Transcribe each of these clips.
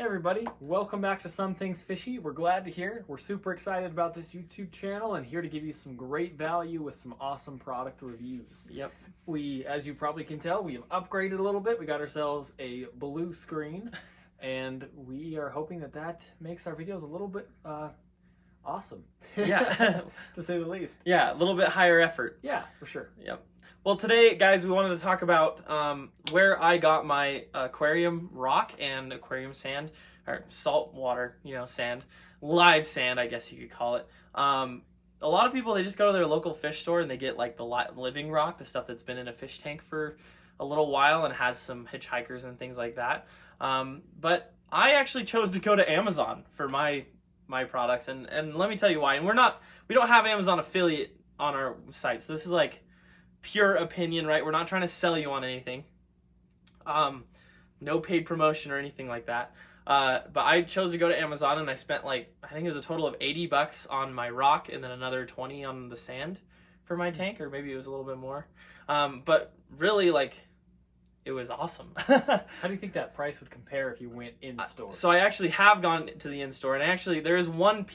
Hey everybody, welcome back to Some Things Fishy. We're glad to hear. We're super excited about this YouTube channel and here to give you some great value with some awesome product reviews. Yep. We, as you probably can tell, we have upgraded a little bit. We got ourselves a blue screen and we are hoping that that makes our videos a little bit awesome. Yeah. To say the least. Yeah, a little bit higher effort. Yeah, for sure. Yep. Well, today, guys, we wanted to talk about where I got my aquarium rock and aquarium sand, or saltwater, sand, live sand, I guess you could call it. A lot of people, they just go to their local fish store and they get like the living rock, the stuff that's been in a fish tank for a little while and has some hitchhikers and things like that. But I actually chose to go to Amazon for my products, and let me tell you why. And we don't have Amazon affiliate on our site, so this is like pure opinion, right? We're not trying to sell you on anything. No paid promotion or anything like that. But I chose to go to Amazon and I spent I think it was a total of $80 on my rock and then another 20 on the sand for my tank, or maybe it was a little bit more. But really, it was awesome. How do you think that price would compare if you went in store? So I actually have gone to the in-store, and there is one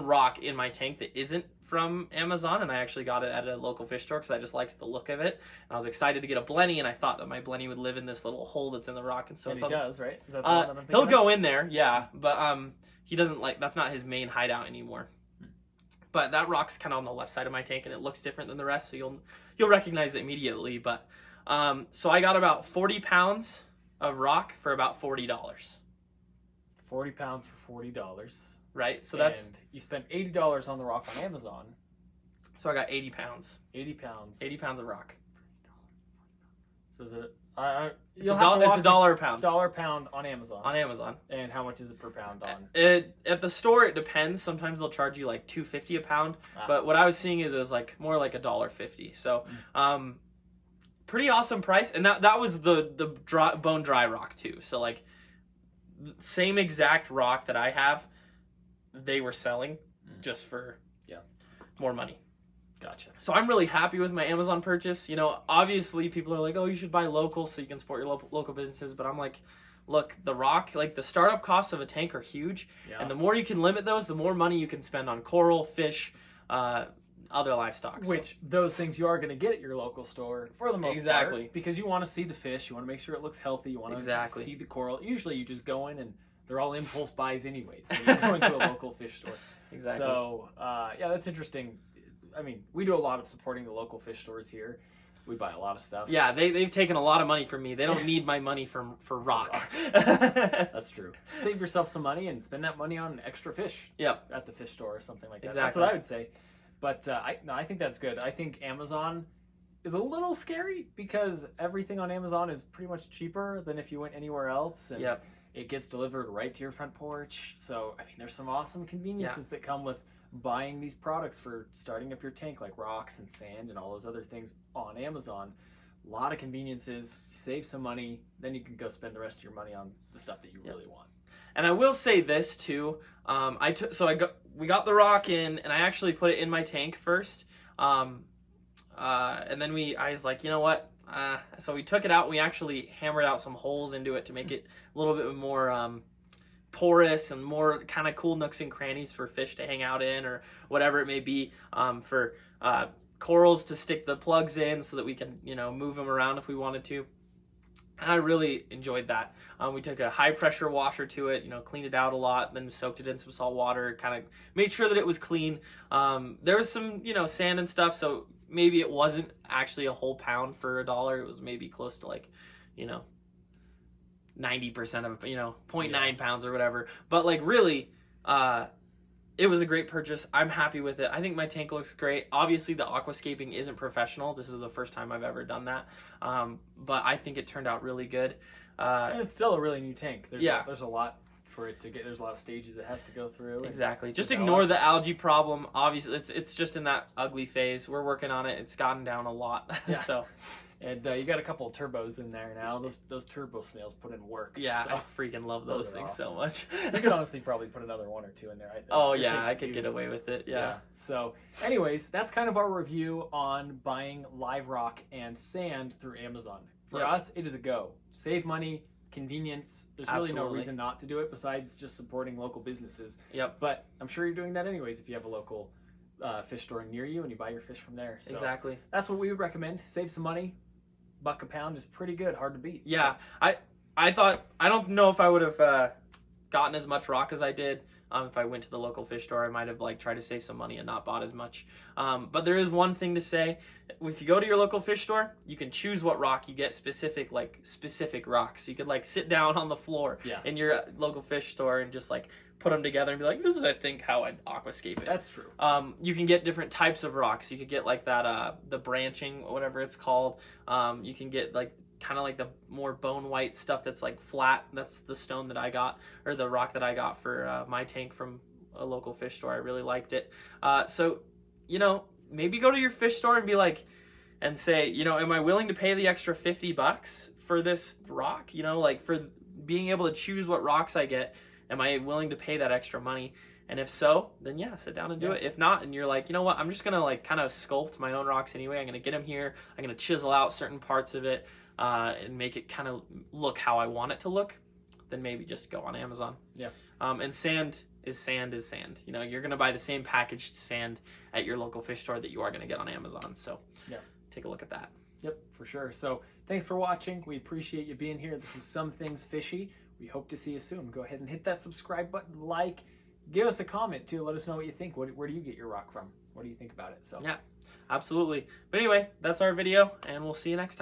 rock in my tank that isn't from Amazon, and I actually got it at a local fish store because I just liked the look of it. And I was excited to get a blenny, and I thought that my blenny would live in this little hole that's in the rock. And so he does, right? Is that the one that I'm thinking he'll of? go in there, yeah, but he doesn't that's not his main hideout anymore. But that rock's kind of on the left side of my tank, and it looks different than the rest, so you'll recognize it immediately. But so I got about 40 pounds of rock for about $40. 40 pounds for $40. Right, so and you spent $80 on the rock on Amazon. So I got 80 pounds. 80 pounds. 80 pounds of rock. So is it? It's a dollar a pound. Dollar a pound on Amazon. On Amazon. And how much is it per pound on? At the store, it depends. Sometimes they'll charge you like $2.50 a pound. But what I was seeing is it was more like $1.50. So, pretty awesome price. And that was the bone dry rock too. So same exact rock that I have, they were selling just for more money. Gotcha. So I'm really happy with my Amazon purchase. Obviously people are like, oh, you should buy local so you can support your local businesses. But I'm like, look, the rock, the startup costs of a tank are huge. Yeah. And the more you can limit those, the more money you can spend on coral, fish, other livestock. Which those things you are going to get at your local store for the most part. Because you want to see the fish, you want to make sure it looks healthy, you want to see the coral. Usually you just go in and they're all impulse buys anyways when you're going to a local fish store. Exactly. So, yeah, that's interesting. I mean, we do a lot of supporting the local fish stores here. We buy a lot of stuff. Yeah, they've taken a lot of money from me. They don't need my money for rock. That's true. Save yourself some money and spend that money on extra fish. Yep. At the fish store or something like that. Exactly. That's what I would say. But I think that's good. I think Amazon is a little scary because everything on Amazon is pretty much cheaper than if you went anywhere else. And it gets delivered right to your front porch. So, I mean, there's some awesome conveniences that come with buying these products for starting up your tank, like rocks and sand and all those other things on Amazon. A lot of conveniences, save some money, then you can go spend the rest of your money on the stuff that you really want. And I will say this too, we got the rock in, and I actually put it in my tank first, and then I was like, you know what, so we took it out, and we actually hammered out some holes into it to make it a little bit more porous and more kind of cool nooks and crannies for fish to hang out in, or whatever it may be, for corals to stick the plugs in so that we can move them around if we wanted to. And I really enjoyed that. We took a high pressure washer to it, cleaned it out a lot, then soaked it in some salt water, kind of made sure that it was clean. There was some sand and stuff, so maybe it wasn't actually a whole pound for $1. It was maybe close to 90% of 0.9 pounds or whatever. But really, it was a great purchase. I'm happy with it. I think my tank looks great. Obviously, the aquascaping isn't professional. This is the first time I've ever done that. But I think it turned out really good. And it's still a really new tank. There's a lot for it to get. There's a lot of stages it has to go through. Exactly. Just ignore the algae problem. Obviously, it's just in that ugly phase. We're working on it. It's gotten down a lot. Yeah. So. And you got a couple of turbos in there now. Those turbo snails put in work. Yeah, so. I freaking love those things so much. You could honestly probably put another one or two in there, I think. Oh, yeah, I could get away with it, yeah. So, anyways, that's kind of our review on buying live rock and sand through Amazon. For us, it is a go. Save money, convenience. There's really no Absolutely. reason not to do it besides just supporting local businesses. Yep. But I'm sure you're doing that anyways if you have a local fish store near you and you buy your fish from there. So Exactly. that's what we would recommend. Save some money. $1 a pound is pretty good, hard to beat. Yeah, I thought, I don't know if I would have gotten as much rock as I did. If I went to the local fish store, I might have like tried to save some money and not bought as much. But there is one thing to say: if you go to your local fish store, you can choose what rock you get. Specific rocks. You could like sit down on the floor in your local fish store and just like put them together and be like, "This is, I think, how I'd aquascape it." That's true. You can get different types of rocks. You could get like that, the branching, whatever it's called. You can get like kind of like the more bone white stuff that's like flat. That's the stone that I got, or the rock that I got for my tank from a local fish store. I really liked it. So, you know, maybe go to your fish store and be like, and say, you know, am I willing to pay the extra $50 for this rock? You know, like for being able to choose what rocks I get, am I willing to pay that extra money? And if so, then yeah, sit down and do it. If not, and you're like, you know what, I'm just gonna like kind of sculpt my own rocks anyway. I'm gonna get them here. I'm gonna chisel out certain parts of it. And make it kind of look how I want it to look, then maybe just go on Amazon. Yeah. And sand is sand. You know, you're going to buy the same packaged sand at your local fish store that you are going to get on Amazon. So take a look at that. Yep, for sure. So thanks for watching. We appreciate you being here. This is Some Things Fishy. We hope to see you soon. Go ahead and hit that subscribe button, like, give us a comment too. Let us know what you think. Where do you get your rock from? What do you think about it? So yeah, absolutely. But anyway, that's our video, and we'll see you next time.